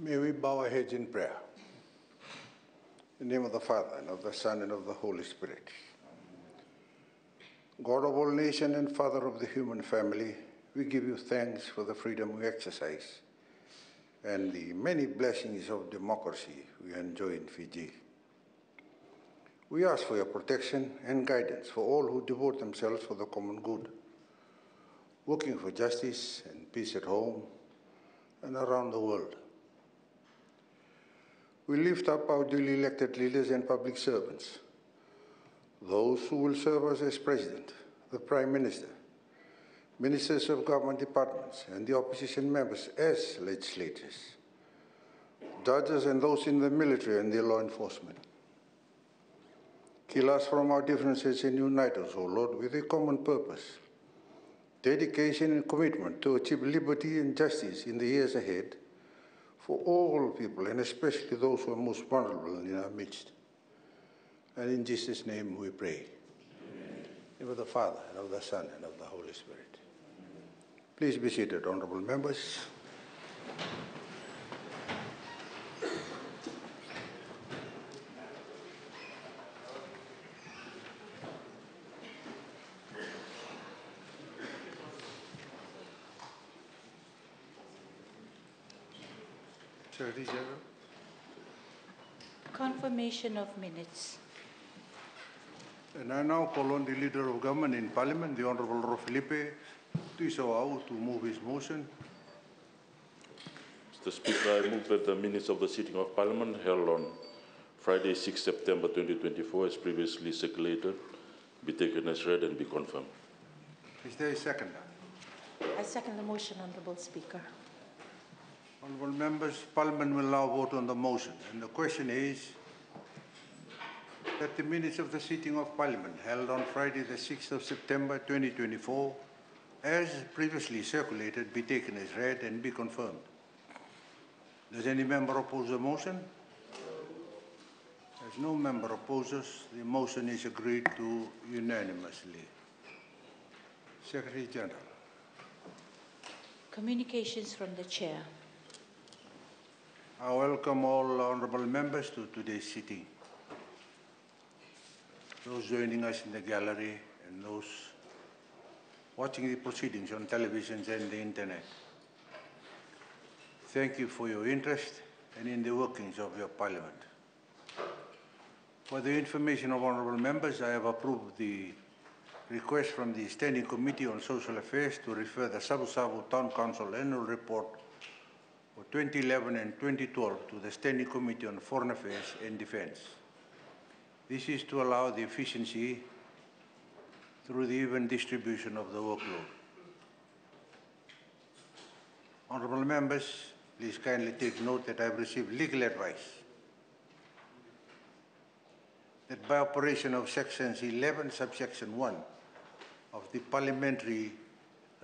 May we bow our heads in prayer. In the name of the Father, and of the Son, and of the Holy Spirit. God of all nations and Father of the human family, we give you thanks for the freedom we exercise and the many blessings of democracy we enjoy in Fiji. We ask for your protection and guidance for all who devote themselves for the common good, working for justice and peace at home and around the world. We lift up our duly elected leaders and public servants, those who will serve us as President, the Prime Minister, Ministers of Government Departments, and the opposition members as legislators, judges and those in the military and the law enforcement. Kill us from our differences and unite us, O Lord, with a common purpose, dedication and commitment to achieve liberty and justice in the years ahead for all people, and especially those who are most vulnerable in our midst. And in Jesus' name we pray. Amen. In the name of the Father, and of the Son, and of the Holy Spirit. Please be seated, honorable members. Secretary General. Confirmation of minutes. And I now call on the Leader of Government in Parliament, the Honourable Ro Filipe Tuisauau, to move his motion. Mr. Speaker, I move that the minutes of the sitting of Parliament held on Friday, 6 September 2024, as previously circulated, be taken as read and be confirmed. Is there a second? I second the motion, Honourable Speaker. Honourable members, Parliament will now vote on the motion. And the question is that the minutes of the sitting of Parliament held on Friday, the 6th of September 2024, as previously circulated, be taken as read and be confirmed. Does any member oppose the motion? As no member opposes, the motion is agreed to unanimously. Secretary General. Communications from the Chair. I welcome all honourable members to today's sitting. Those joining us in the gallery and those watching the proceedings on televisions and the internet. Thank you for your interest and in the workings of your Parliament. For the information of honourable members, I have approved the request from the Standing Committee on Social Affairs to refer the Savu-Savu Town Council Annual Report for 2011 and 2012 to the Standing Committee on Foreign Affairs and Defence. This is to allow the efficiency through the even distribution of the workload. Honourable members, please kindly take note that I have received legal advice that by operation of Sections 11, subsection 1 of the Parliamentary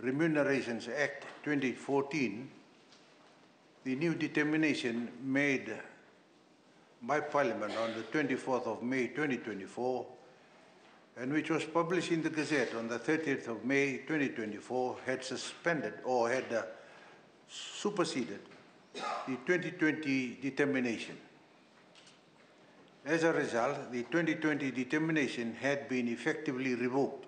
Remunerations Act 2014, the new determination made by Parliament on the 24th of May 2024 and which was published in the Gazette on the 30th of May 2024 had suspended or had superseded the 2020 determination. As a result, the 2020 determination had been effectively revoked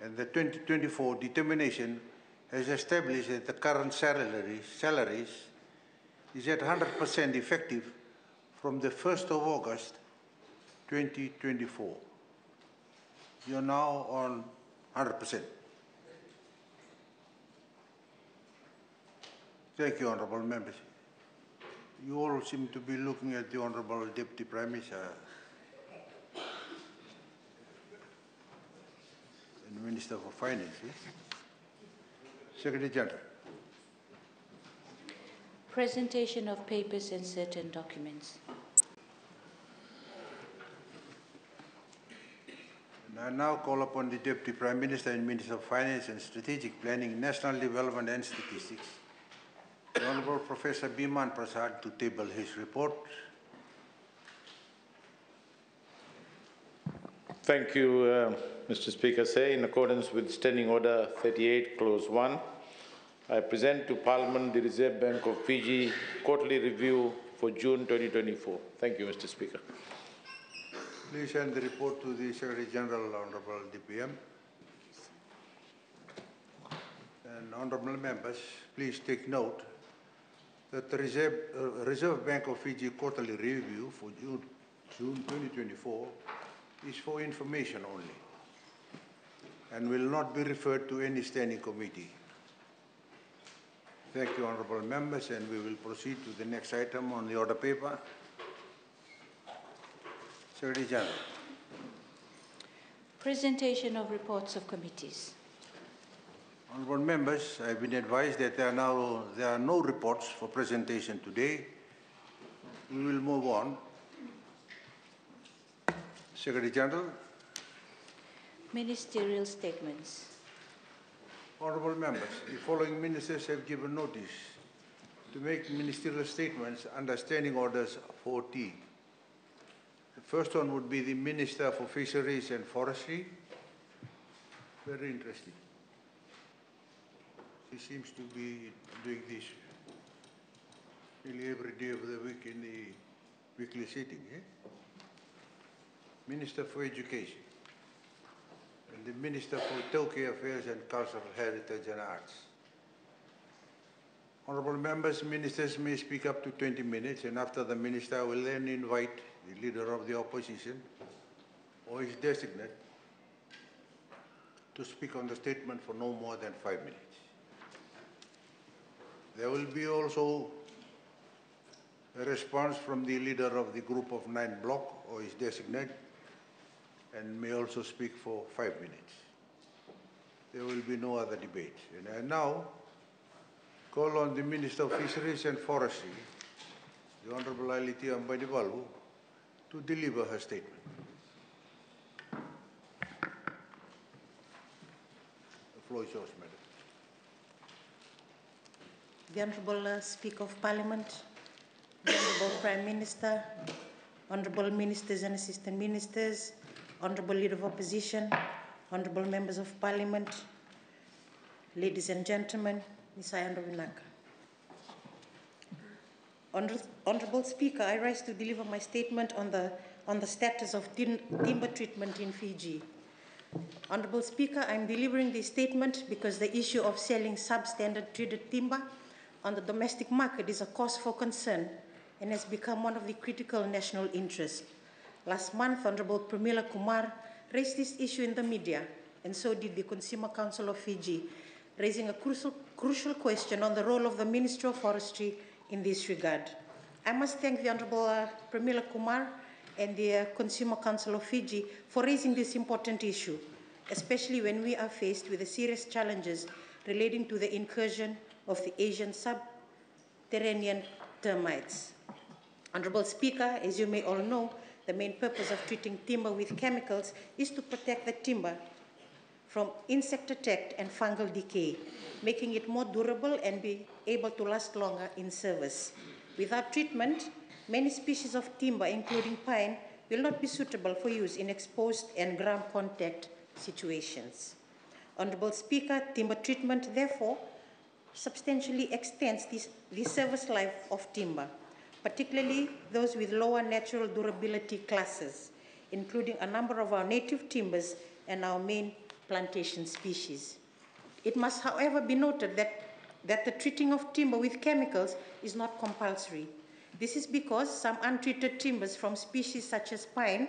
and the 2024 determination has established that the current salaries is at 100% effective from the 1st of August 2024. You're now on 100%. Thank you, honourable members. You all seem to be looking at the Honourable Deputy Prime Minister and Minister for Finance. Yes? Secretary General. Presentation of papers and certain documents. And I now call upon the Deputy Prime Minister and Minister of Finance and Strategic Planning, National Development and Statistics, the Honourable Professor Biman Prasad, to table his report. Thank you, Mr. Speaker. In accordance with Standing Order 38, Clause 1, I present to Parliament the Reserve Bank of Fiji quarterly review for June 2024. Thank you, Mr. Speaker. Please send the report to the Secretary General, Honorable DPM. And honorable members, please take note that the Reserve Bank of Fiji quarterly review for June 2024 is for information only and will not be referred to any standing committee. Thank you, honorable members, and we will proceed to the next item on the order paper. Secretary General. Presentation of reports of committees. Honorable members, I have been advised that there are no reports for presentation today. We will move on. Secretary General. Ministerial statements. Honorable members, the following ministers have given notice to make ministerial statements under Standing Orders 4T. The first one would be the Minister for Fisheries and Forestry. Very interesting. He seems to be doing this nearly every day of the week in the weekly sitting. Minister for Education. And the Minister for Tauke Affairs and Cultural Heritage and Arts. Honorable members, ministers may speak up to 20 minutes, and after the minister, I will then invite the leader of the opposition or his designate to speak on the statement for no more than 5 minutes. There will be also a response from the leader of the Group of 9 block or his designate, and may also speak for 5 minutes. There will be no other debate. And I now call on the Minister of Fisheries and Forestry, the Honorable Ailiti Ambanivalu, to deliver her statement. The floor is yours, Madam. The Honourable Speaker of Parliament, the Honourable Prime Minister, Honourable Ministers and Assistant Ministers, Honourable Leader of Opposition, Honourable Members of Parliament, ladies and gentlemen, Ms. Ayanda Winaka. Honourable Speaker, I rise to deliver my statement on the status of timber treatment in Fiji. Honourable Speaker, I am delivering this statement because the issue of selling substandard treated timber on the domestic market is a cause for concern and has become one of the critical national interests. Last month, Honourable Pramila Kumar raised this issue in the media, and so did the Consumer Council of Fiji, raising a crucial question on the role of the Ministry of Forestry in this regard. I must thank the Honourable Pramila Kumar and the Consumer Council of Fiji for raising this important issue, especially when we are faced with the serious challenges relating to the incursion of the Asian subterranean termites. Honourable Speaker, as you may all know, the main purpose of treating timber with chemicals is to protect the timber from insect attack and fungal decay, making it more durable and be able to last longer in service. Without treatment, many species of timber, including pine, will not be suitable for use in exposed and ground contact situations. Honourable Speaker, timber treatment, therefore, substantially extends the service life of timber, particularly those with lower natural durability classes, including a number of our native timbers and our main plantation species. It must, however, be noted that the treating of timber with chemicals is not compulsory. This is because some untreated timbers from species such as pine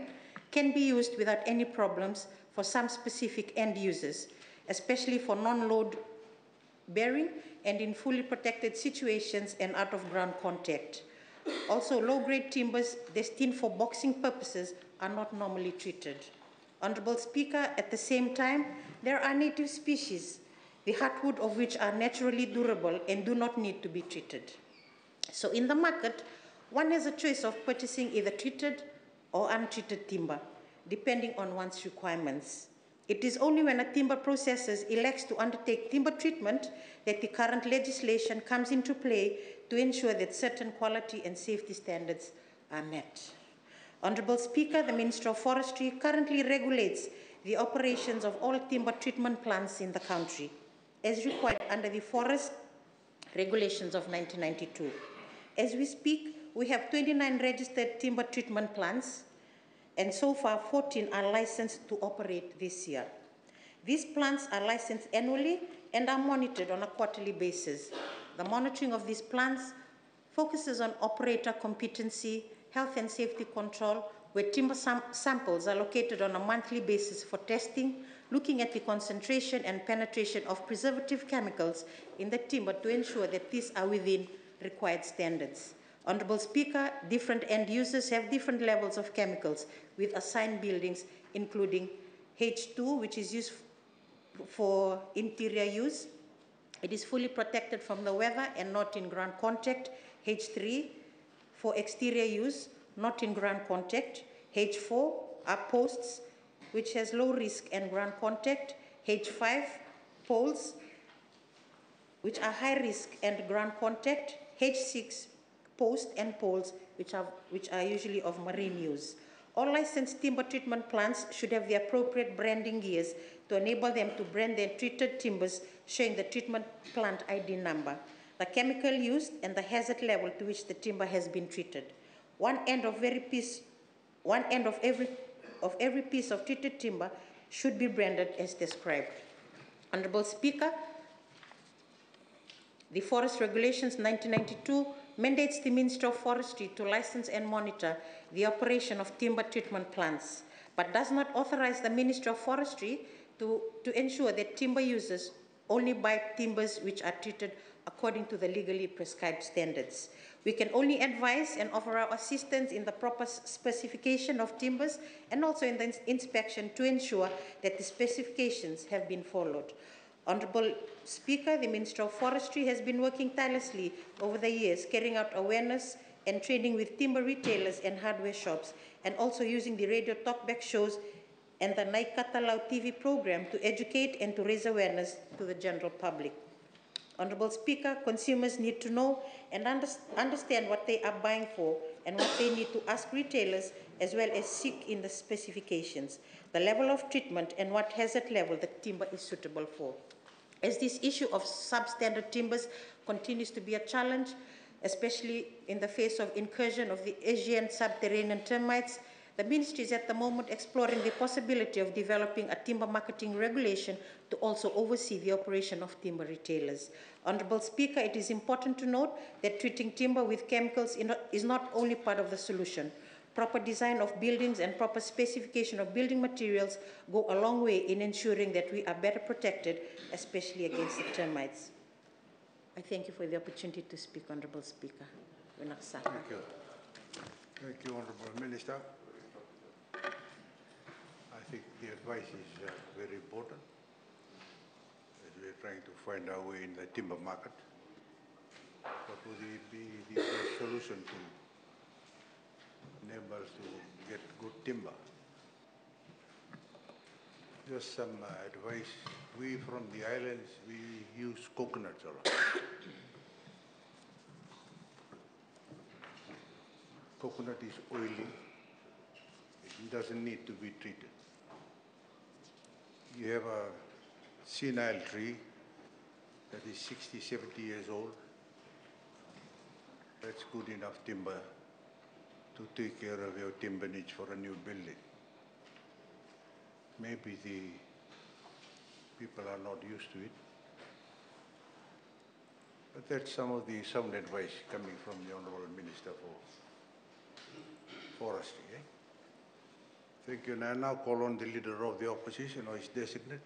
can be used without any problems for some specific end users, especially for non-load bearing and in fully protected situations and out of ground contact. Also, low-grade timbers destined for boxing purposes are not normally treated. Honourable Speaker, at the same time, there are native species, the heartwood of which are naturally durable and do not need to be treated. So in the market, one has a choice of purchasing either treated or untreated timber, depending on one's requirements. It is only when a timber processor elects to undertake timber treatment that the current legislation comes into play to ensure that certain quality and safety standards are met. Honourable Speaker, the Ministry of Forestry currently regulates the operations of all timber treatment plants in the country, as required under the Forest Regulations of 1992. As we speak, we have 29 registered timber treatment plants, and so far 14 are licensed to operate this year. These plants are licensed annually and are monitored on a quarterly basis. The monitoring of these plants focuses on operator competency, health and safety control, where timber samples are located on a monthly basis for testing, looking at the concentration and penetration of preservative chemicals in the timber to ensure that these are within required standards. Honorable Speaker, different end users have different levels of chemicals with assigned buildings, including H2, which is used for interior use. It is fully protected from the weather and not in ground contact. H3 for exterior use, not in ground contact. H4 are posts, which has low risk and ground contact. H5 poles, which are high risk and ground contact. H6 posts and poles, which are usually of marine use. All licensed timber treatment plants should have the appropriate branding gears to enable them to brand their treated timbers, showing the treatment plant ID number, the chemical used, and the hazard level to which the timber has been treated. One end of every piece of treated timber should be branded as described. Honorable Speaker, the Forest Regulations 1992 mandates the Ministry of Forestry to license and monitor the operation of timber treatment plants, but does not authorize the Ministry of Forestry to ensure that timber users only buy timbers which are treated according to the legally prescribed standards. We can only advise and offer our assistance in the proper specification of timbers and also in the inspection to ensure that the specifications have been followed. Honorable Speaker, the Minister of Forestry has been working tirelessly over the years, carrying out awareness and training with timber retailers and hardware shops, and also using the radio talkback shows and the Naikatalau TV program to educate and to raise awareness to the general public. Honorable Speaker, consumers need to know and understand what they are buying for and what they need to ask retailers as well as seek in the specifications, the level of treatment and what hazard level the timber is suitable for. As this issue of substandard timbers continues to be a challenge, especially in the face of incursion of the Asian subterranean termites, the Ministry is at the moment exploring the possibility of developing a timber marketing regulation to also oversee the operation of timber retailers. Honorable Speaker, it is important to note that treating timber with chemicals is not only part of the solution. Proper design of buildings and proper specification of building materials go a long way in ensuring that we are better protected, especially against the termites. I thank you for the opportunity to speak, Honorable Speaker. Thank you. Thank you, Honorable Minister. I think the advice is very important as we're trying to find our way in the timber market. What would be the best solution to enable us to get good timber? Just some advice. We from the islands, we use coconuts a lot. Coconut is oily. It doesn't need to be treated. You have a senile tree that is 60, 70 years old. That's good enough timber to take care of your timber needs for a new building. Maybe the people are not used to it. But that's some of the sound advice coming from the Honourable Minister for Forestry. Eh? Thank you. And I now call on the Leader of the Opposition or his designate.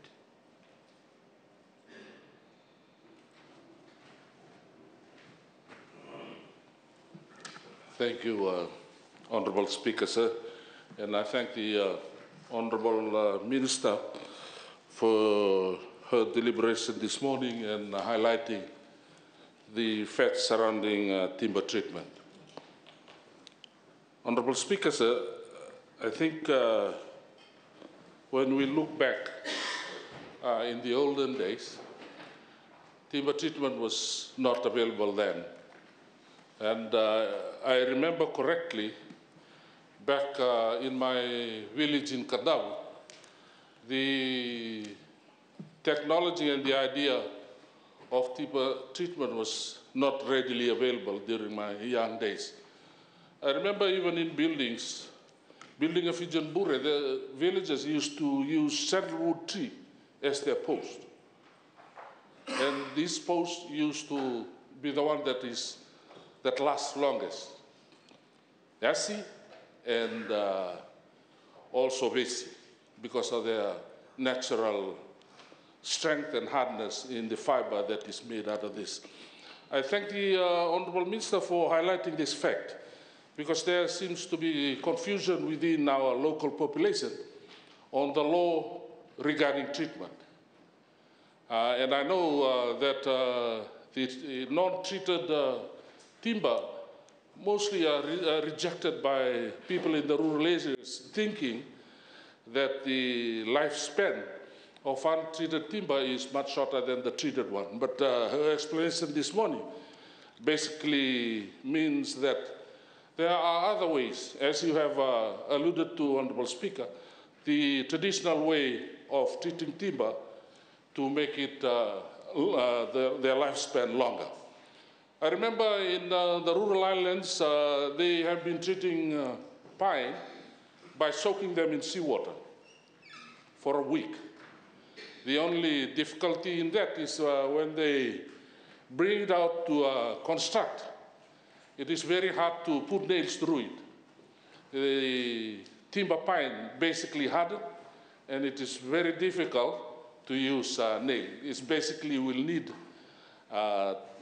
Thank you, Honourable Speaker, sir. And I thank the Honourable Minister for her deliberation this morning and highlighting the facts surrounding timber treatment. Honourable Speaker, sir, I think when we look back in the olden days, timber treatment was not available then. And I remember correctly, back in my village in Kadau, the technology and the idea of timber treatment was not readily available during my young days. I remember even in building a Fijian bure, the villagers used to use sandalwood tree as their post. And this post used to be the one that lasts longest. Yasi and also Vesi, because of their natural strength and hardness in the fiber that is made out of this. I thank the Honourable Minister for highlighting this fact, because there seems to be confusion within our local population on the law regarding treatment. And I know that the non-treated timber mostly are rejected by people in the rural areas, thinking that the lifespan of untreated timber is much shorter than the treated one. But her explanation this morning basically means that there are other ways, as you have alluded to, Honourable Speaker, the traditional way of treating timber to make it their lifespan longer. I remember in the rural islands, they have been treating pine by soaking them in seawater for a week. The only difficulty in that is when they bring it out to construct. It is very hard to put nails through it. The timber pine basically hardened, and it is very difficult to use nail. It basically will need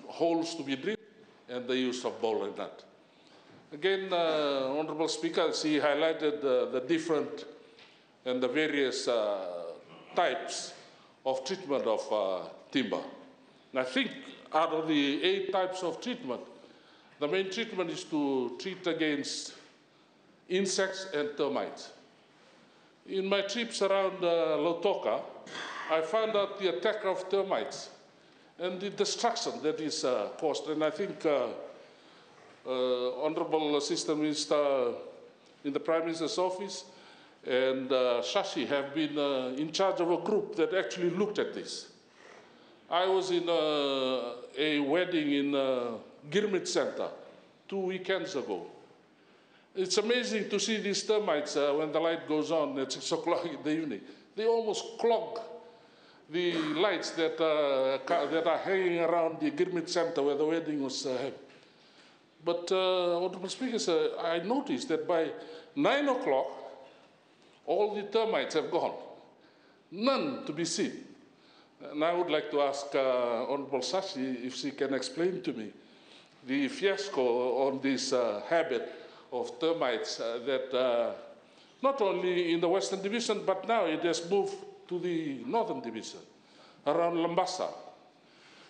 holes to be drilled and the use of ball and nut. Again, Honourable Speaker, she highlighted the different and the various types of treatment of timber. And I think out of the 8 types of treatment, the main treatment is to treat against insects and termites. In my trips around Lautoka, I found out the attack of termites and the destruction that is caused. And I think Honourable Assistant Minister in the Prime Minister's office and Shashi have been in charge of a group that actually looked at this. I was in a wedding in Girmit Center 2 weekends ago. It's amazing to see these termites when the light goes on at 6 o'clock in the evening. They almost clog the lights that are hanging around the Girmit Center where the wedding was held. But, Honourable Speaker, sir, I noticed that by 9 o'clock, all the termites have gone. None to be seen. And I would like to ask Honourable Shashi if she can explain to me the fiasco on this habit of termites that not only in the Western Division, but now it has moved to the Northern Division, around Lambasa.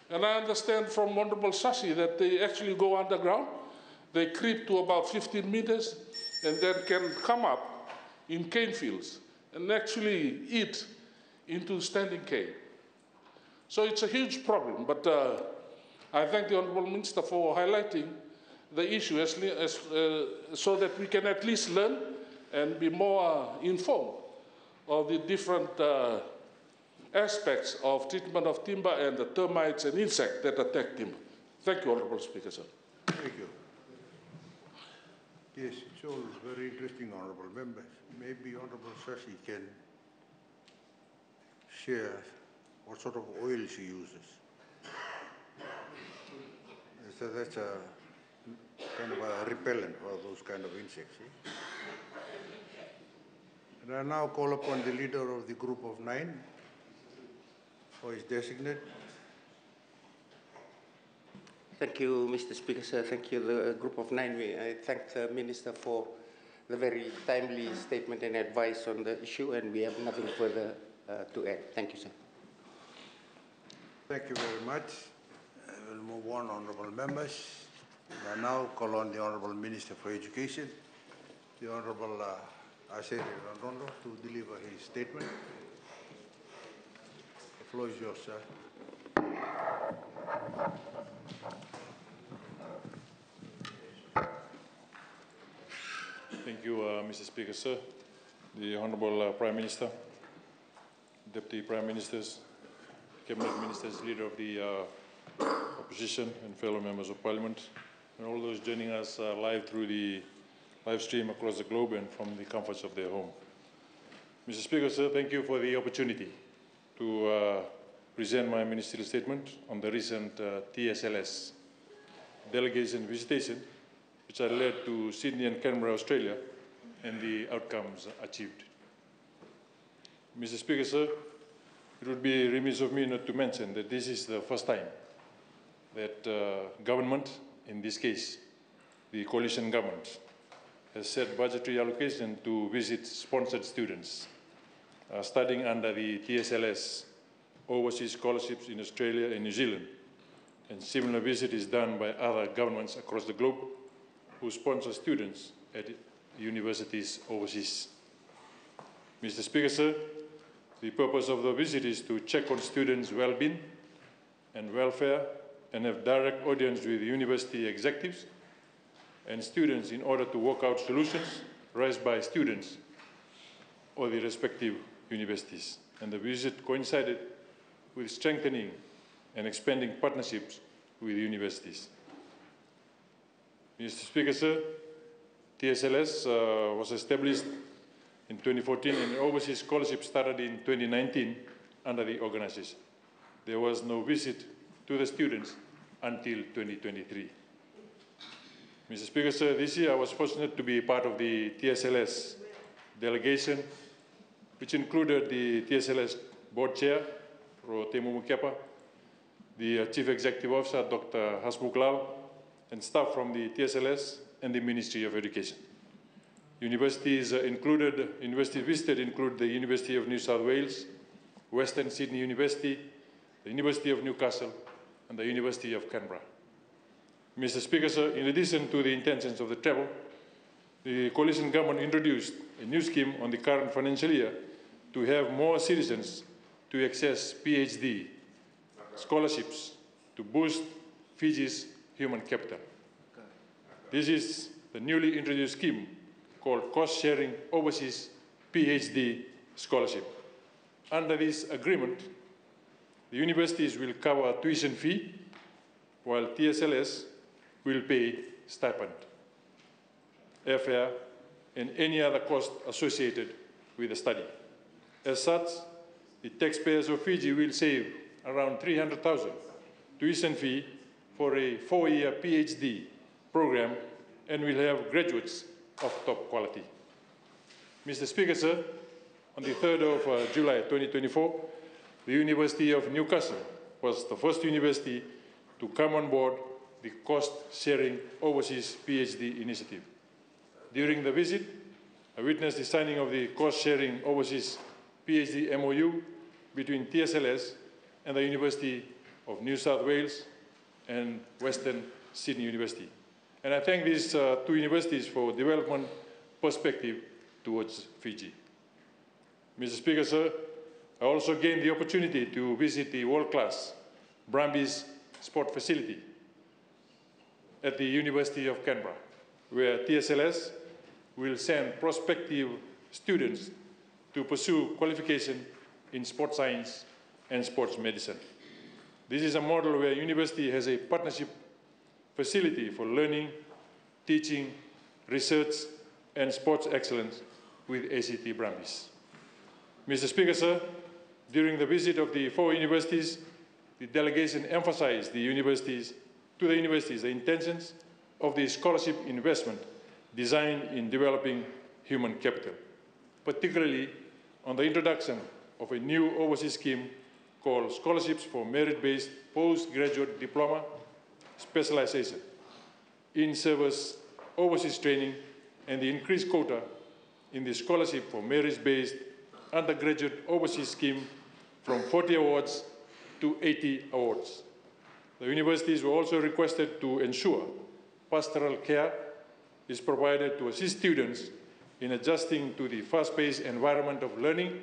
And I understand from Honourable Shashi that they actually go underground, they creep to about 15 meters, and then can come up in cane fields and actually eat into standing cane. So it's a huge problem, but I thank the Honourable Minister for highlighting the issue so that we can at least learn and be more informed of the different aspects of treatment of timber and the termites and insects that attack timber. Thank you, Honourable Speaker, sir. Thank you. Yes, it's all very interesting, Honourable Members. Maybe Honourable Shashi can share what sort of oil she uses. So that's a kind of a repellent for those kind of insects. Eh? And I now call upon the leader of the group of 9 for his designate. Thank you, Mr. Speaker, sir. Thank you, the group of 9. I thank the Minister for the very timely statement and advice on the issue, and we have nothing further to add. Thank you, sir. Thank you very much. We'll move on, Honourable Members. I now call on the Honourable Minister for Education, the Honourable Aseri Randondo, to deliver his statement. The floor is yours, sir. Thank you, Mr. Speaker, sir. The Honourable Prime Minister, Deputy Prime Ministers, Cabinet Ministers, Leader of the opposition and fellow members of parliament, and all those joining us live through the live stream across the globe and from the comforts of their home. Mr. Speaker, sir, thank you for the opportunity to present my ministerial statement on the recent TSLS delegation visitation, which I led to Sydney and Canberra, Australia, and the outcomes achieved. Mr. Speaker, sir, it would be remiss of me not to mention that this is the first time that government, in this case, the coalition government, has set budgetary allocation to visit sponsored students studying under the TSLS overseas scholarships in Australia and New Zealand. And similar visit is done by other governments across the globe who sponsor students at universities overseas. Mr. Speaker, sir, the purpose of the visit is to check on students' well-being and welfare and have direct audience with university executives and students in order to work out solutions raised by students or the respective universities. And the visit coincided with strengthening and expanding partnerships with universities. Mr. Speaker, sir, TSLS was established in 2014 and overseas scholarship started in 2019 under the organization. There was no visit to the students until 2023. Mr. Speaker, sir, this year I was fortunate to be part of the TSLS delegation, which included the TSLS board chair, Ro Temu Mukiapa, the Chief Executive Officer, Dr. Hasmukh Lal, and staff from the TSLS and the Ministry of Education. Universities visited include the University of New South Wales, Western Sydney University, the University of Newcastle, and the University of Canberra. Mr. Speaker, sir, in addition to the intentions of the travel, the coalition government introduced a new scheme on the current financial year to have more citizens to access PhD scholarships to boost Fiji's human capital. This is the newly introduced scheme called Cost-Sharing Overseas PhD Scholarship. Under this agreement, the universities will cover tuition fee, while TSLS will pay stipend, airfare, and any other cost associated with the study. As such, the taxpayers of Fiji will save around $300,000 tuition fee for a 4-year PhD program and will have graduates of top quality. Mr. Speaker, sir, on the 3rd of July 2024, the University of Newcastle was the first university to come on board the Cost-Sharing Overseas PhD initiative. During the visit, I witnessed the signing of the Cost-Sharing Overseas PhD MOU between TSLS and the University of New South Wales and Western Sydney University. And I thank these two universities for development perspective towards Fiji. Mr. Speaker, sir, I also gained the opportunity to visit the world-class Brumbies sport facility at the University of Canberra, where TSLS will send prospective students to pursue qualification in sports science and sports medicine. This is a model where university has a partnership facility for learning, teaching, research, and sports excellence with ACT Brumbies. Mr. Speaker, sir, during the visit of the 4 universities, the delegation emphasized the universities the intentions of the scholarship investment designed in developing human capital, particularly on the introduction of a new overseas scheme called Scholarships for Merit-Based Postgraduate Diploma Specialization, in-service overseas training, and the increased quota in the Scholarship for Merit-Based Undergraduate Overseas Scheme from 40 awards to 80 awards. The universities were also requested to ensure pastoral care is provided to assist students in adjusting to the fast-paced environment of learning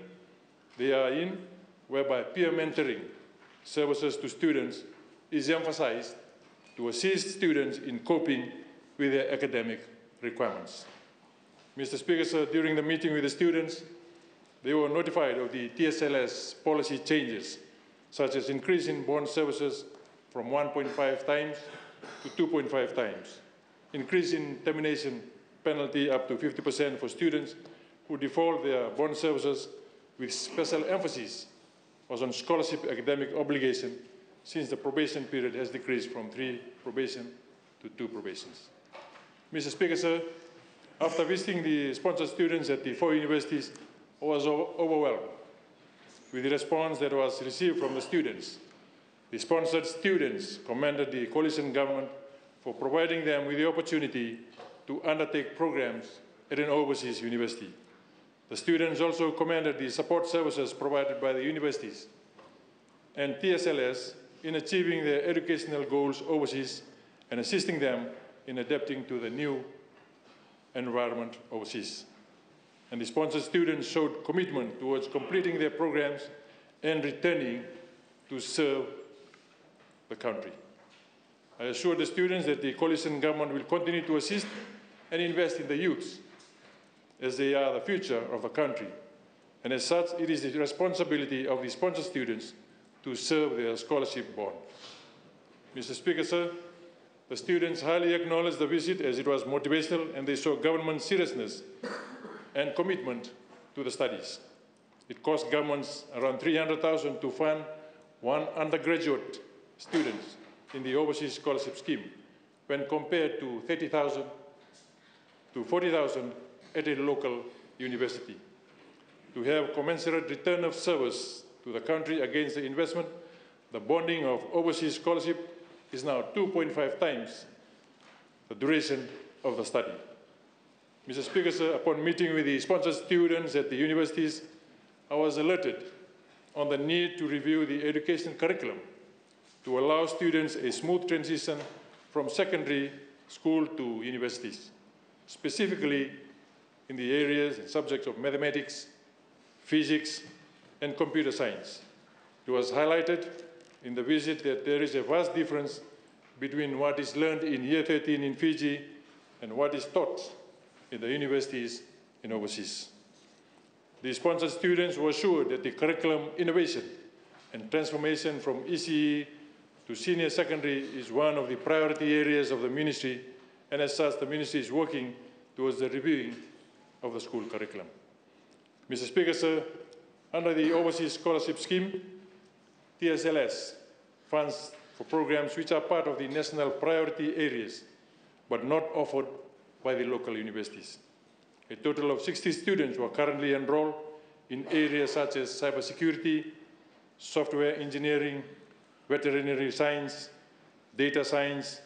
they are in, whereby peer mentoring services to students is emphasized to assist students in coping with their academic requirements. Mr. Speaker, sir, during the meeting with the students, they were notified of the TSLS policy changes, such as increase in bond services from 1.5 times to 2.5 times, increase in termination penalty up to 50% for students who default their bond services, with special emphasis was on scholarship academic obligation, since the probation period has decreased from 3 probation to 2 probations. Mr. Speaker, sir, after visiting the sponsored students at the 4 universities, I was overwhelmed with the response that was received from the students. The sponsored students commended the coalition government for providing them with the opportunity to undertake programs at an overseas university. The students also commended the support services provided by the universities and TSLS in achieving their educational goals overseas and assisting them in adapting to the new environment overseas. And the sponsored students showed commitment towards completing their programs and returning to serve the country. I assure the students that the coalition government will continue to assist and invest in the youths, as they are the future of the country. And as such, it is the responsibility of the sponsored students to serve their scholarship bond. Mr. Speaker, sir, the students highly acknowledged the visit as it was motivational, and they saw government seriousness and commitment to the studies. It cost governments around 300,000 to fund 1 undergraduate student in the overseas scholarship scheme, when compared to 30,000 to 40,000 at a local university. To have commensurate return of service to the country against the investment, the bonding of overseas scholarship is now 2.5 times the duration of the study. Mr. Speaker, sir, upon meeting with the sponsored students at the universities, I was alerted on the need to review the education curriculum to allow students a smooth transition from secondary school to universities, specifically in the areas and subjects of mathematics, physics, and computer science. It was highlighted in the visit that there is a vast difference between what is learned in Year 13 in Fiji and what is taught in the universities and overseas. The sponsored students were assured that the curriculum innovation and transformation from ECE to senior secondary is one of the priority areas of the ministry, and as such, the ministry is working towards the reviewing of the school curriculum. Mr. Speaker, sir, under the Overseas Scholarship Scheme, TSLS funds for programs which are part of the national priority areas, but not offered by the local universities. A total of 60 students were currently enrolled in areas such as cybersecurity, software engineering, veterinary science, data science,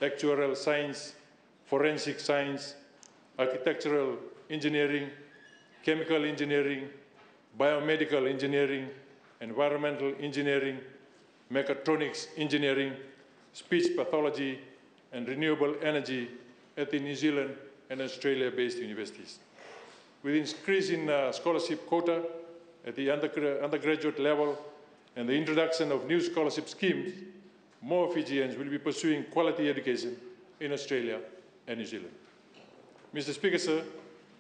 actuarial science, forensic science, architectural engineering, chemical engineering, biomedical engineering, environmental engineering, mechatronics engineering, speech pathology, and renewable energy at the New Zealand and Australia-based universities. With increase in scholarship quota at the undergraduate level and the introduction of new scholarship schemes, more Fijians will be pursuing quality education in Australia and New Zealand. Mr. Speaker, sir,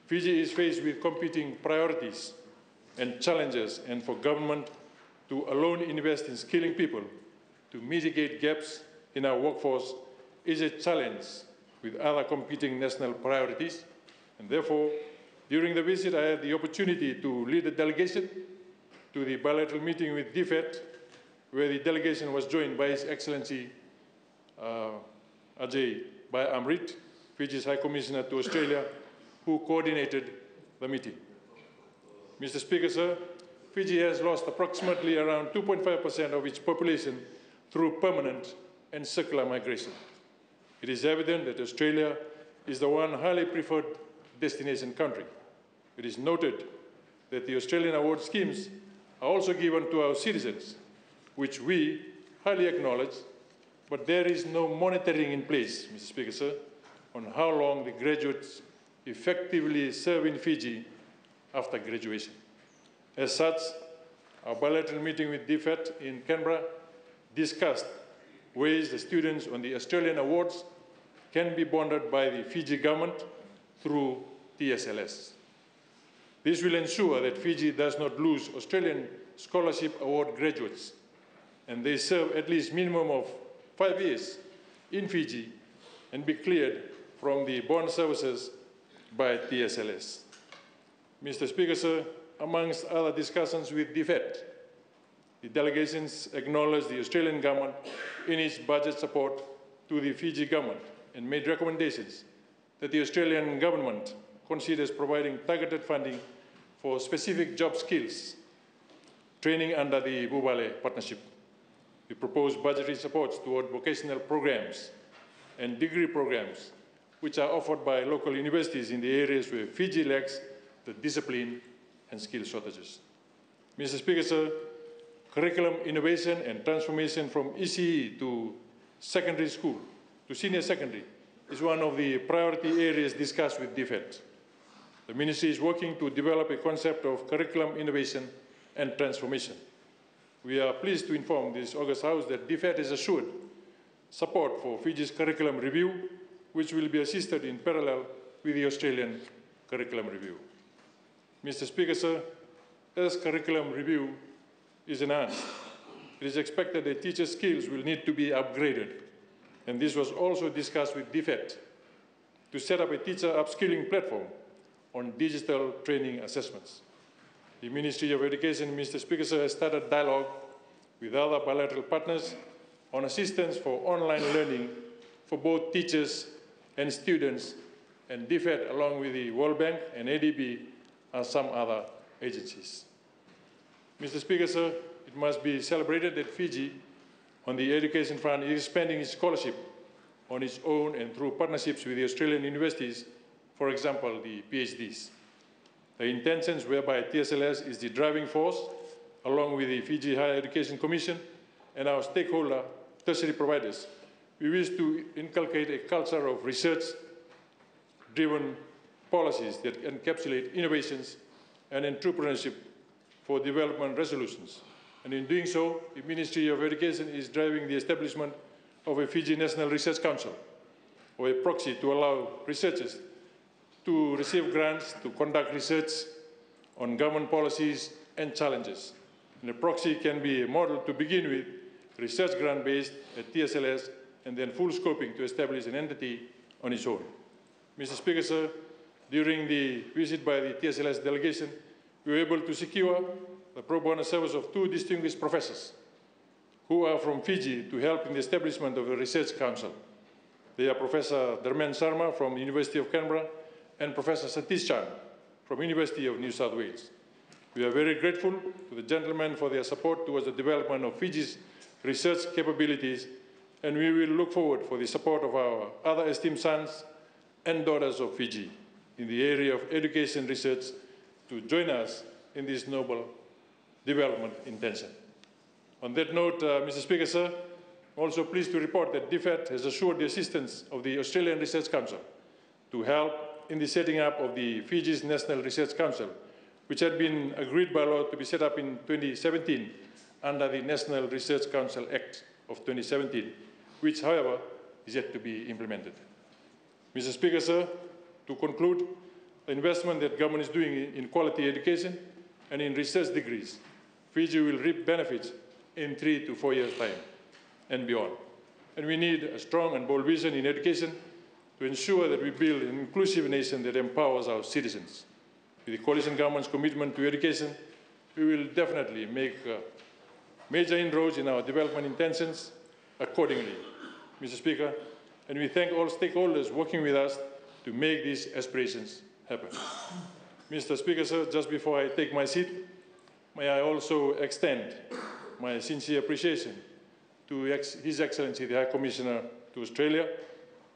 Fiji is faced with competing priorities and challenges, and for government to alone invest in skilling people to mitigate gaps in our workforce is a challenge with other competing national priorities. And therefore, during the visit, I had the opportunity to lead a delegation to the bilateral meeting with DFAT, where the delegation was joined by His Excellency Ajay Bai Amrit, Fiji's High Commissioner to Australia, who coordinated the meeting. Mr. Speaker, sir, Fiji has lost approximately around 2.5% of its population through permanent and circular migration. It is evident that Australia is the one highly preferred destination country. It is noted that the Australian award schemes are also given to our citizens, which we highly acknowledge, but there is no monitoring in place, Mr. Speaker, sir, on how long the graduates effectively serve in Fiji after graduation. As such, our bilateral meeting with DFAT in Canberra discussed ways the students on the Australian awards can be bonded by the Fiji government through TSLS. This will ensure that Fiji does not lose Australian scholarship award graduates, and they serve at least minimum of 5 years in Fiji and be cleared from the bond services by TSLS. Mr. Speaker, sir, amongst other discussions with DFED, the delegations acknowledged the Australian government in its budget support to the Fiji government and made recommendations that the Australian government considers providing targeted funding for specific job skills training under the Bubale Partnership. We propose budgetary supports toward vocational programs and degree programs which are offered by local universities in the areas where Fiji lacks the discipline and skill shortages. Mr. Speaker, sir, curriculum innovation and transformation from ECE to secondary school, to senior secondary, is one of the priority areas discussed with DFED. The Ministry is working to develop a concept of curriculum innovation and transformation. We are pleased to inform this August House that DFED has assured support for Fiji's curriculum review, which will be assisted in parallel with the Australian curriculum review. Mr. Speaker, sir, as curriculum review is enhanced, it is expected that teachers' skills will need to be upgraded, and this was also discussed with DFED to set up a teacher upskilling platform on digital training assessments. The Ministry of Education, Mr. Speaker, sir, has started dialogue with other bilateral partners on assistance for online learning for both teachers and students, and DFED, along with the World Bank and ADB, and some other agencies. Mr. Speaker, sir, it must be celebrated that Fiji, on the education front, is expanding its scholarship on its own and through partnerships with the Australian universities, for example, the PhDs. The intentions whereby TSLS is the driving force, along with the Fiji Higher Education Commission and our stakeholder tertiary providers. We wish to inculcate a culture of research-driven policies that encapsulate innovations and entrepreneurship for development resolutions. And in doing so, the Ministry of Education is driving the establishment of a Fiji National Research Council, or a proxy to allow researchers to receive grants to conduct research on government policies and challenges. And a proxy can be a model to begin with, research grant-based at TSLS, and then full scoping to establish an entity on its own. Mr. Speaker, sir, during the visit by the TSLS delegation, we were able to secure the pro bono service of 2 distinguished professors who are from Fiji to help in the establishment of a research council. They are Professor Dharmen Sharma from the University of Canberra and Professor Satish Chan from University of New South Wales. We are very grateful to the gentlemen for their support towards the development of Fiji's research capabilities, and we will look forward for the support of our other esteemed sons and daughters of Fiji in the area of education research to join us in this noble development intention. On that note, Mr. Speaker, sir, I'm also pleased to report that DFED has assured the assistance of the Australian Research Council to help in the setting up of the Fiji's National Research Council, which had been agreed by law to be set up in 2017 under the National Research Council Act of 2017, which, however, is yet to be implemented. Mr. Speaker, sir, to conclude, the investment that government is doing in quality education and in research degrees, Fiji will reap benefits in 3 to 4 years' time and beyond. And we need a strong and bold vision in education to ensure that we build an inclusive nation that empowers our citizens. With the coalition government's commitment to education, we will definitely make major inroads in our development intentions accordingly, Mr. Speaker, and we thank all stakeholders working with us to make these aspirations happen. Mr. Speaker, sir, just before I take my seat, may I also extend my sincere appreciation to His Excellency the High Commissioner to Australia,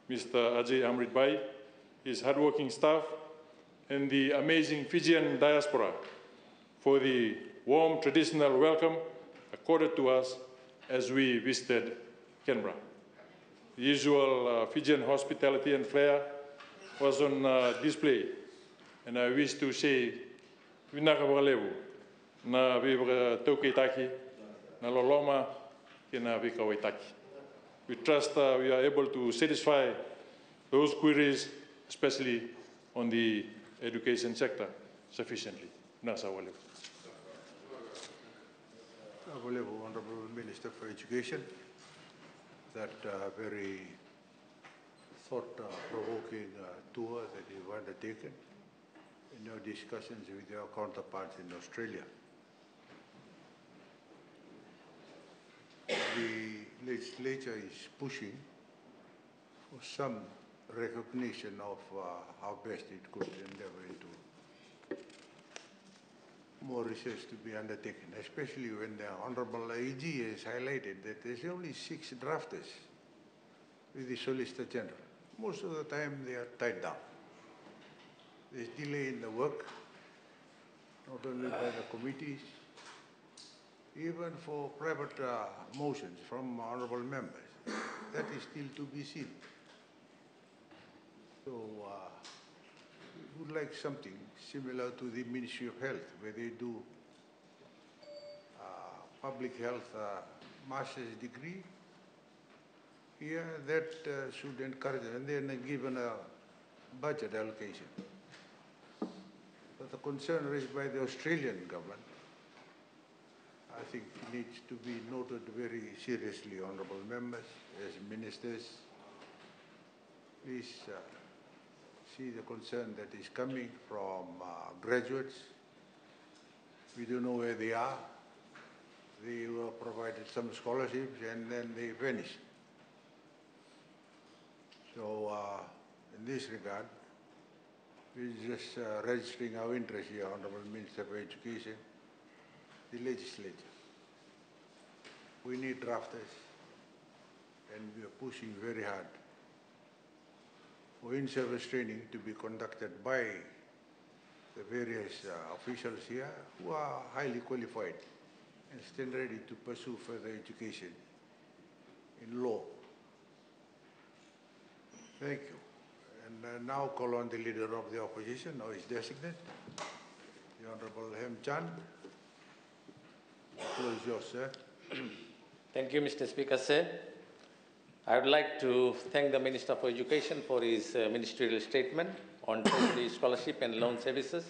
Mr. Ajay Amrit Bai, his hardworking staff, and the amazing Fijian diaspora for the warm traditional welcome accorded to us as we visited Canberra. The usual Fijian hospitality and flair was on display, and I wish to say, Vinaka Walevu, na vibra taukeitaki, na loloma, kina vikawaitaki. We trust we are able to satisfy those queries, especially on the education sector, sufficiently. Nasa Walevu. Honorable Minister for Education. that very thought-provoking tour that you've undertaken in your discussions with your counterparts in Australia. The legislature is pushing for some recognition of how best it could endeavor into more research to be undertaken, especially when the Honorable AG has highlighted that there's only 6 drafters with the Solicitor General. Most of the time they are tied down. There's delay in the work, not only by the committees, even for private motions from honorable members. That is still to be seen. So we would like something similar to the Ministry of Health, where they do public health master's degree. Here, that should encourage, and then given a budget allocation. But the concern raised by the Australian government, I think, needs to be noted very seriously, honourable members, as ministers. Please see the concern that is coming from graduates. We don't know where they are. They were provided some scholarships and then they vanished. So in this regard, we're just registering our interest here, Honourable Minister for Education, the legislature. We need drafters, and we are pushing very hard for in-service training to be conducted by the various officials here who are highly qualified and stand ready to pursue further education in law. Thank you. And now call on the Leader of the Opposition, or his designate, the Honourable Hem Chand. The floor is yours, sir. Thank you, Mr. Speaker, sir. I would like to thank the Minister for Education for his ministerial statement on Treasury scholarship and loan services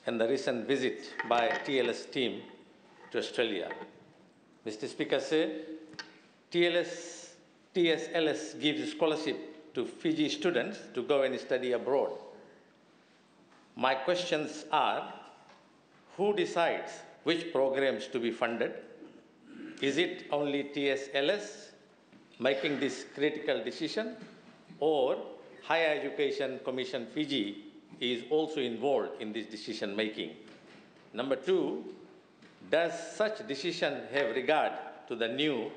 and the recent visit by TLS team to Australia. Mr. Speaker, sir, TSLS gives scholarship to Fiji students to go and study abroad. My questions are, who decides which programs to be funded? Is it only TSLS making this critical decision, or Higher Education Commission Fiji is also involved in this decision making? Number 2, does such decision have regard to the new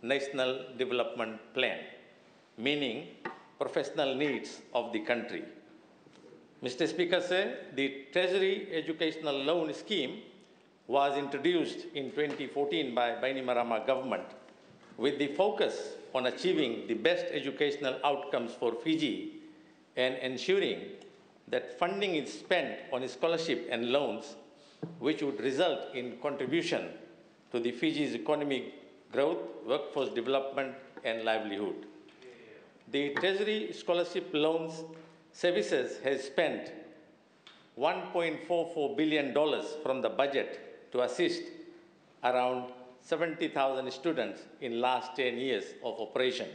National Development Plan, meaning professional needs of the country? Mr. Speaker, sir, the Treasury Educational Loan Scheme was introduced in 2014 by Bainimarama government with the focus on achieving the best educational outcomes for Fiji and ensuring that funding is spent on scholarship and loans which would result in contribution to the Fiji's economic growth, workforce development and livelihood. The Treasury Scholarship Loans Services has spent $1.44 billion from the budget to assist around 70,000 students in last 10 years of operation.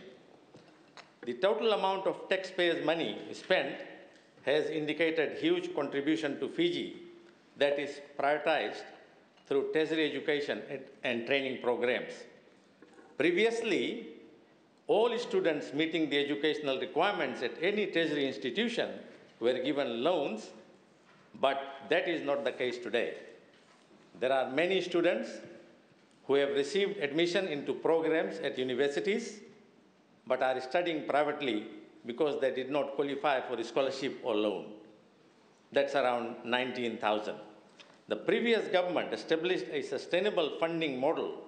The total amount of taxpayers' money spent has indicated huge contribution to Fiji that is prioritized through Treasury education and training programs. Previously, all students meeting the educational requirements at any Treasury institution were given loans, but that is not the case today. There are many students who have received admission into programs at universities, but are studying privately because they did not qualify for a scholarship or loan. That's around 19,000. The previous government established a sustainable funding model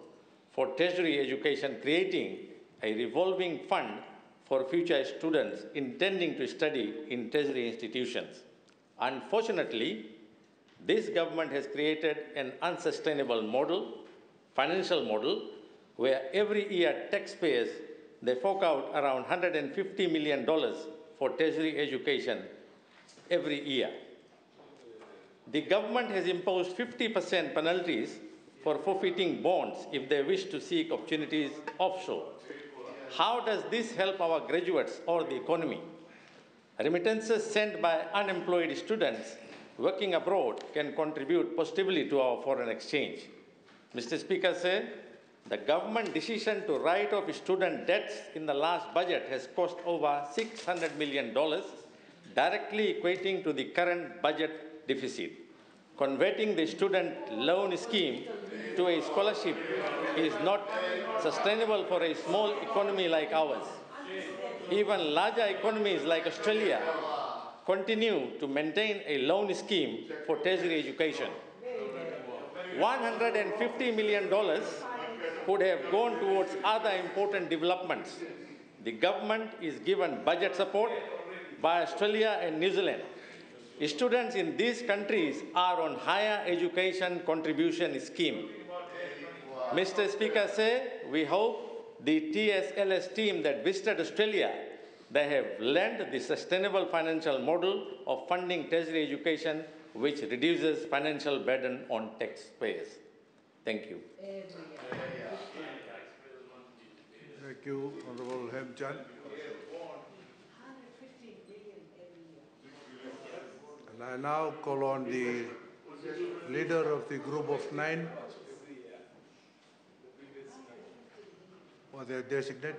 for Treasury education, creating a revolving fund for future students intending to study in Treasury institutions. Unfortunately, this government has created an unsustainable model, financial model, where every year taxpayers, they fork out around $150 million for Treasury education every year. The government has imposed 50% penalties for forfeiting bonds if they wish to seek opportunities offshore. How does this help our graduates or the economy? Remittances sent by unemployed students working abroad can contribute positively to our foreign exchange. Mr. Speaker said, the government decision to write off student debts in the last budget has cost over $600 million, directly equating to the current budget deficit. Converting the student loan scheme to a scholarship is not sustainable for a small economy like ours. Even larger economies like Australia continue to maintain a loan scheme for tertiary education. $150 million could have gone towards other important developments. The government is given budget support by Australia and New Zealand. Students in these countries are on higher education contribution scheme. Mr. Speaker said, we hope the TSLS team that visited Australia, they have learned the sustainable financial model of funding tertiary education, which reduces financial burden on taxpayers. Thank you. Thank you, Honorable Hemchand. And I now call on the leader of the group of 9 or their designate.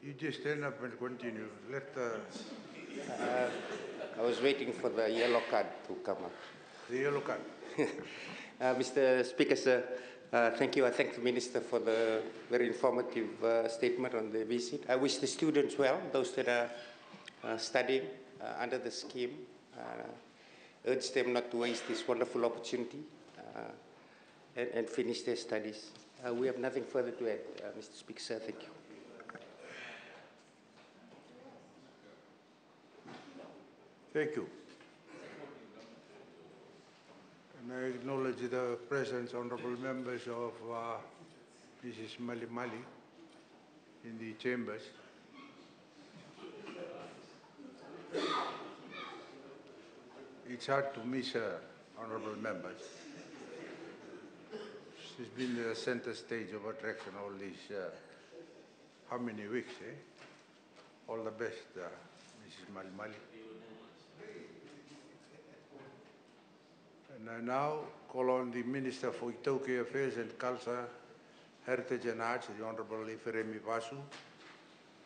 You just stand up and continue. Let the I was waiting for the yellow card to come up. the yellow card. Mr. Speaker, sir, thank you. I thank the Minister for the very informative statement on the visit. I wish the students well, those that are studying under the scheme. Urge them not to waste this wonderful opportunity and finish their studies. We have nothing further to add, Mr. Speaker, sir. Thank you. Thank you. And I acknowledge the presence, honorable members, of Mrs. Mali Mali in the chambers. It's hard to miss her, honorable members. She's been the center stage of attraction all these, how many weeks, eh? All the best, Mrs. Mali Mali. And I now call on the Minister for Itoke Affairs and Culture, Heritage and Arts, the Honorable Iferemi Vasu,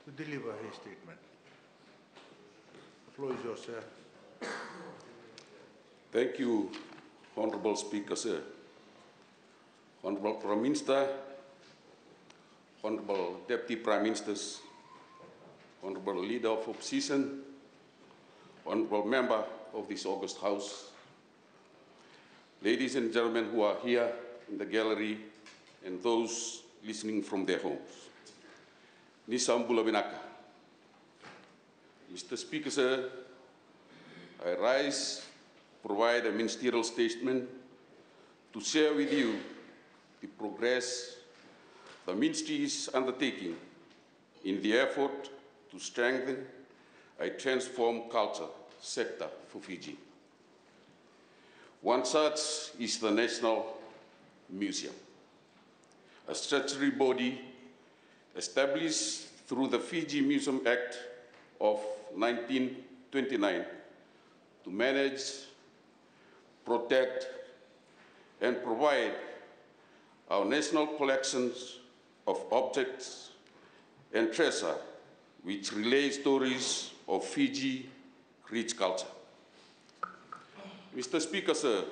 to deliver his statement. The floor is yours, sir. Thank you, Honorable Speaker, sir. Honorable Prime Minister, Honorable Deputy Prime Ministers, Honorable Leader of Opposition, Honorable Member of this August House, ladies and gentlemen who are here in the gallery and those listening from their homes. Nisambula Vinaka. Mr. Speaker, sir, I rise to provide a ministerial statement to share with you the progress the ministry is undertaking in the effort to strengthen a transformed culture sector for Fiji. One such is the National Museum, a statutory body established through the Fiji Museum Act of 1929 to manage, protect, and provide our national collections of objects and treasure which relay stories of Fiji rich culture. Mr. Speaker, sir,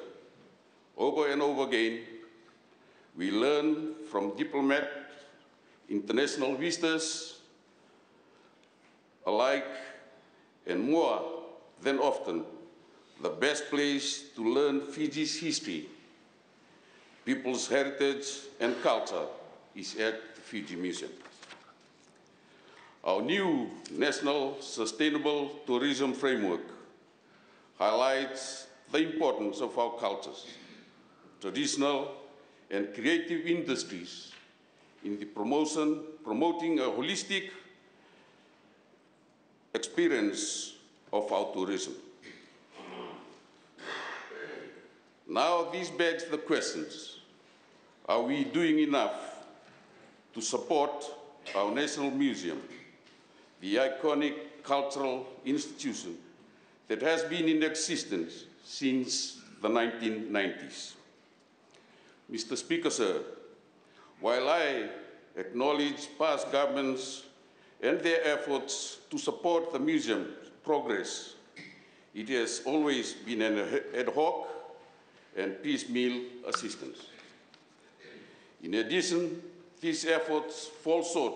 over and over again, we learn from diplomats, international visitors alike, and more than often, the best place to learn Fiji's history, people's heritage, and culture is at the Fiji Museum. Our new National Sustainable Tourism Framework highlights the importance of our cultures, traditional and creative industries in the promoting a holistic experience of our tourism. Now this begs the questions, are we doing enough to support our National Museum, the iconic cultural institution that has been in existence since the 1990s. Mr. Speaker, sir, while I acknowledge past governments and their efforts to support the museum's progress, it has always been an ad hoc and piecemeal assistance. In addition, these efforts fall short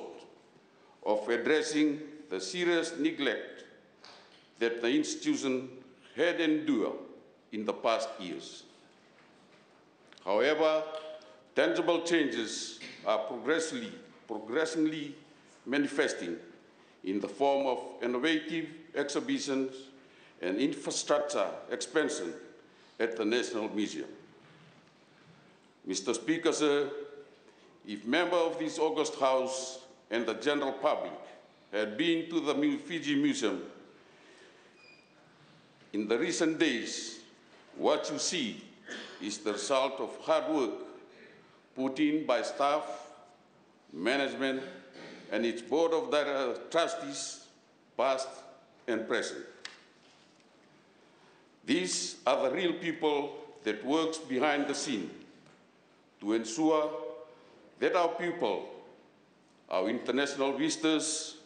of addressing the serious neglect that the institution had endured in the past years. However, tangible changes are progressively manifesting in the form of innovative exhibitions and infrastructure expansion at the National Museum. Mr. Speaker, sir, if members of this august House and the general public had been to the Fiji Museum in the recent days, what you see is the result of hard work put in by staff, management, and its board of trustees, past and present. These are the real people that works behind the scene to ensure that our people, our international visitors,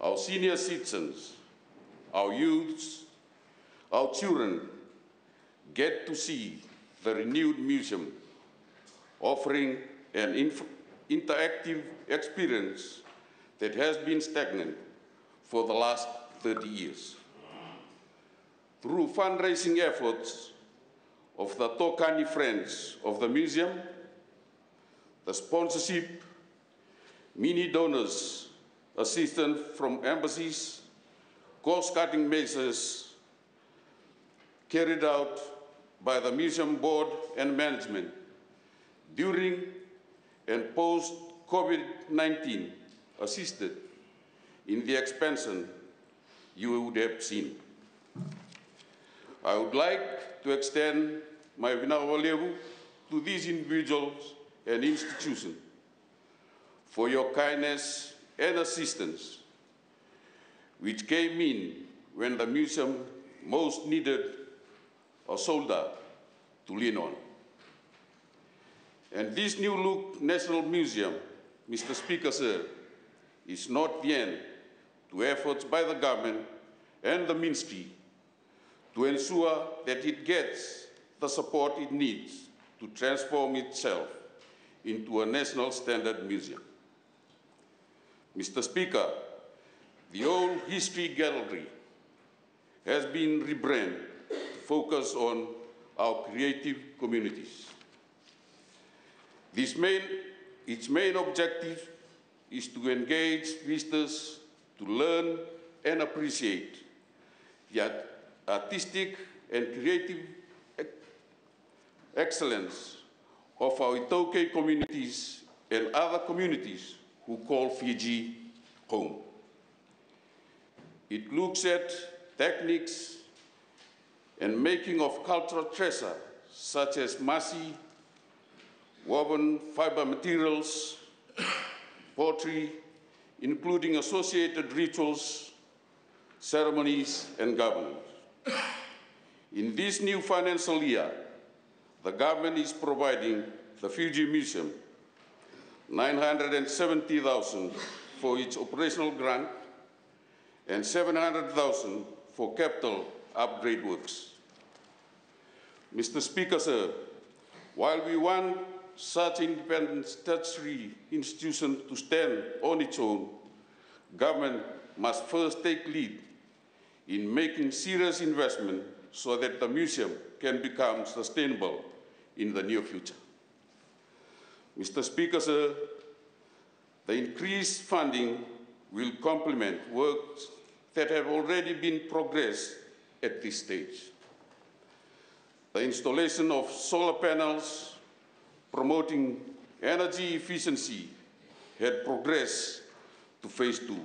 our senior citizens, our youths, our children get to see the renewed museum, offering an interactive experience that has been stagnant for the last 30 years. Through fundraising efforts of the Tokani Friends of the Museum, the sponsorship, many donors, assistance from embassies, cost-cutting measures carried out by the museum board and management during and post-COVID-19 assisted in the expansion you would have seen. I would like to extend my vinawalevu to these individuals and institutions for your kindness and assistance, which came in when the museum most needed a shoulder to lean on. And this new look National Museum, Mr. Speaker, sir, is not the end to efforts by the government and the ministry to ensure that it gets the support it needs to transform itself into a national standard museum. Mr. Speaker, the old history gallery has been rebranded to focus on our creative communities. Its main objective is to engage visitors to learn and appreciate the artistic and creative excellence of our Itoke communities and other communities who call Fiji home. It looks at techniques and making of cultural treasure such as masi, woven fiber materials, pottery, including associated rituals, ceremonies, and governance. In this new financial year, the government is providing the Fiji Museum $970,000 for its operational grant and $700,000 for capital upgrade works. Mr. Speaker, sir, while we want such independent statutory institution to stand on its own, government must first take lead in making serious investment so that the museum can become sustainable in the near future. Mr. Speaker, sir, the increased funding will complement works that have already been progressed at this stage. The installation of solar panels promoting energy efficiency had progressed to phase 2,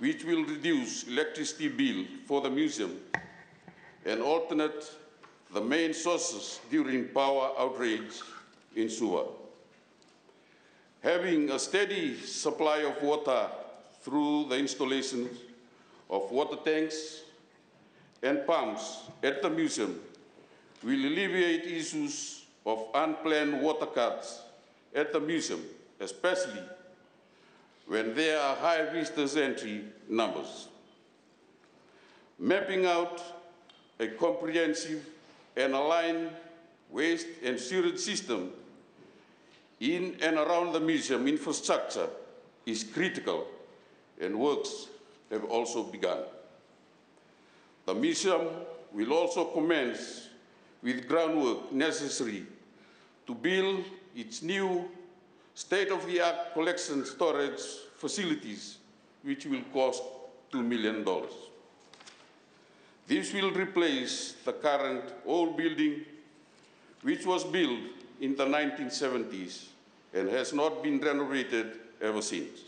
which will reduce electricity bill for the museum and alternate the main sources during power outrage in Suva. Having a steady supply of water through the installation of water tanks and pumps at the museum will alleviate issues of unplanned water cuts at the museum, especially when there are high visitors entry numbers. Mapping out a comprehensive and aligned waste and sewage system in and around the museum infrastructure is critical, and works have also begun. The museum will also commence with groundwork necessary to build its new state-of-the-art collection storage facilities, which will cost $2 million. This will replace the current old building, which was built in the 1970s and has not been renovated ever since.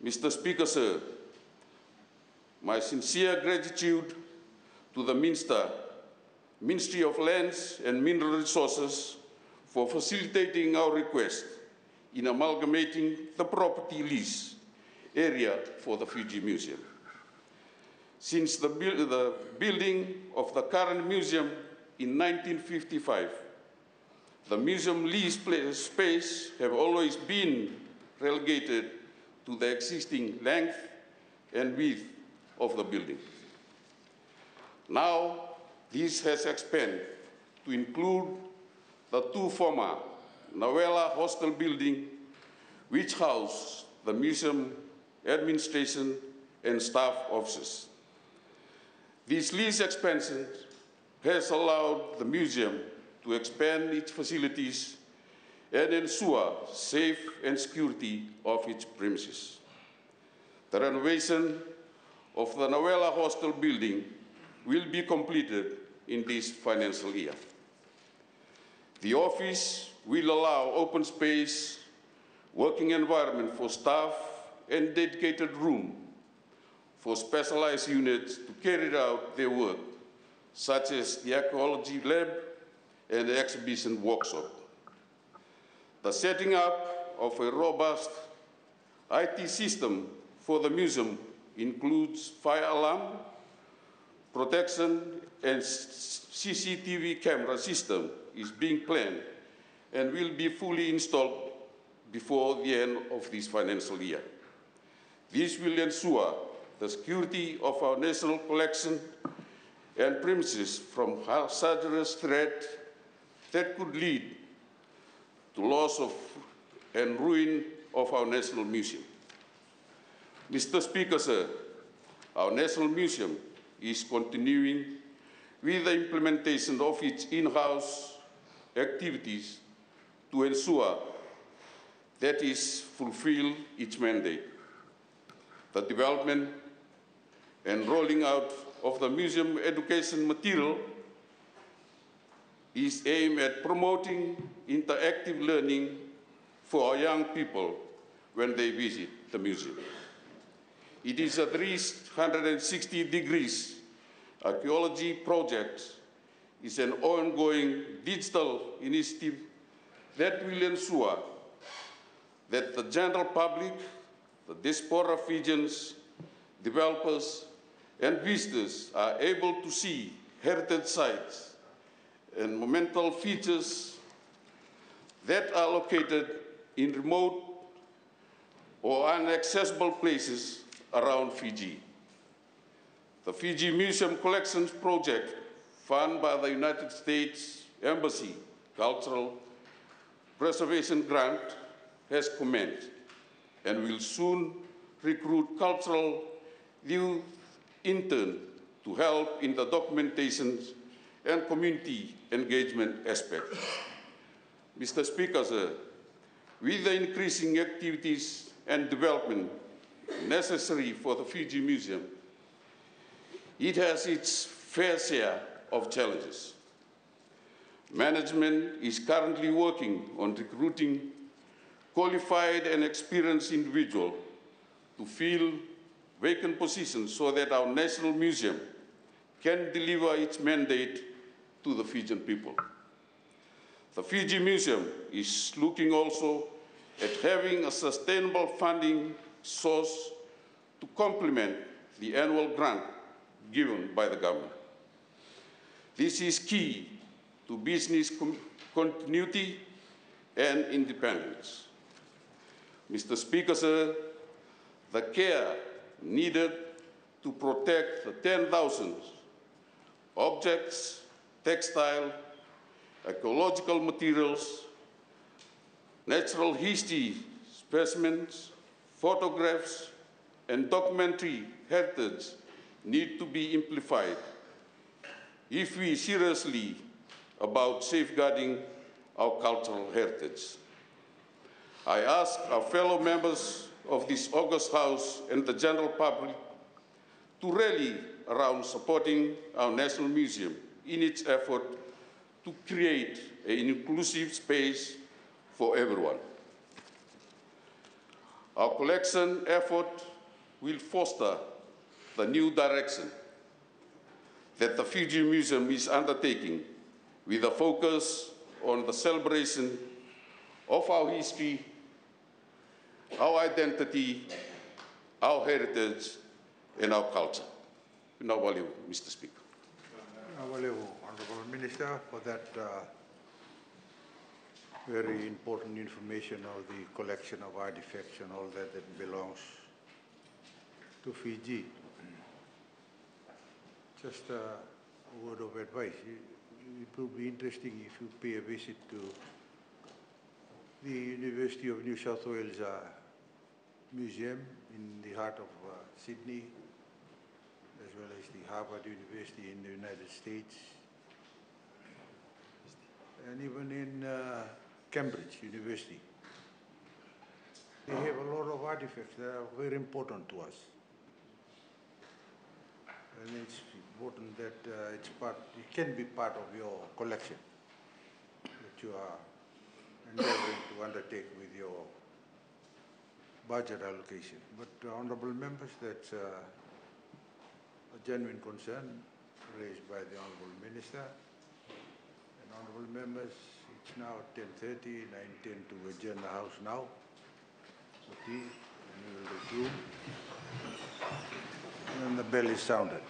Mr. Speaker, sir, my sincere gratitude to the Ministry of Lands and Mineral Resources for facilitating our request in amalgamating the property lease area for the Fiji Museum. Since the building of the current museum in 1955, the museum lease space have always been relegated to the existing length and width of the building. Now, this has expanded to include the two former Nawela Hostel building, which house the museum administration and staff offices. This lease expansion has allowed the museum to expand its facilities and ensure safe and security of its premises. The renovation of the Nawela Hostel building will be completed in this financial year. The office will allow open space, working environment for staff, and dedicated room for specialized units to carry out their work, such as the archaeology lab and the exhibition workshop. The setting up of a robust IT system for the museum includes fire alarm, protection, and CCTV camera system is being planned and will be fully installed before the end of this financial year. This will ensure the security of our national collection and premises from hazardous threat that could lead to loss of and ruin of our National Museum. Mr. Speaker, sir, our National Museum is continuing with the implementation of its in-house activities to ensure that it fulfills its mandate. The development and rolling out of the museum education material is aimed at promoting interactive learning for our young people when they visit the museum. It is a 360 degrees archaeology project is an ongoing digital initiative that will ensure that the general public, the diaspora Fijians, developers, and visitors are able to see heritage sites and monumental features that are located in remote or inaccessible places around Fiji. The Fiji Museum Collections Project, funded by the United States Embassy Cultural Preservation Grant, has commenced and will soon recruit cultural youth interns to help in the documentation and community engagement aspect. Mr. Speaker, sir, with the increasing activities and development necessary for the Fiji Museum, it has its fair share of challenges. Management is currently working on recruiting qualified and experienced individuals to fill vacant positions so that our National Museum can deliver its mandate to the Fijian people. The Fiji Museum is looking also at having a sustainable funding source to complement the annual grant given by the government. This is key to business continuity and independence. Mr. Speaker, sir, the care needed to protect the 10,000 objects, textile, ecological materials, natural history specimens, photographs, and documentary heritage need to be amplified if we seriously about safeguarding our cultural heritage. I ask our fellow members of this august House and the general public to rally around supporting our National Museum in its effort to create an inclusive space for everyone. Our collection effort will foster the new direction that the Fiji Museum is undertaking with a focus on the celebration of our history, our identity, our heritage, and our culture. Now, Mr. Speaker. Honourable Minister, for that very important information of the collection of artifacts and all that belongs to Fiji. Just a word of advice. It will be interesting if you pay a visit to the University of New South Wales Museum in the heart of Sydney, as well as the Harvard University in the United States, and even in Cambridge University. They have a lot of artifacts that are very important to us. And it's important that it can be part of your collection that you are endeavoring to undertake with your budget allocation. But honourable members, that's a genuine concern raised by the honourable minister. And honourable members, it's now 10:30, and I intend to adjourn the House now for tea, and we will resume. And the bell is sounded.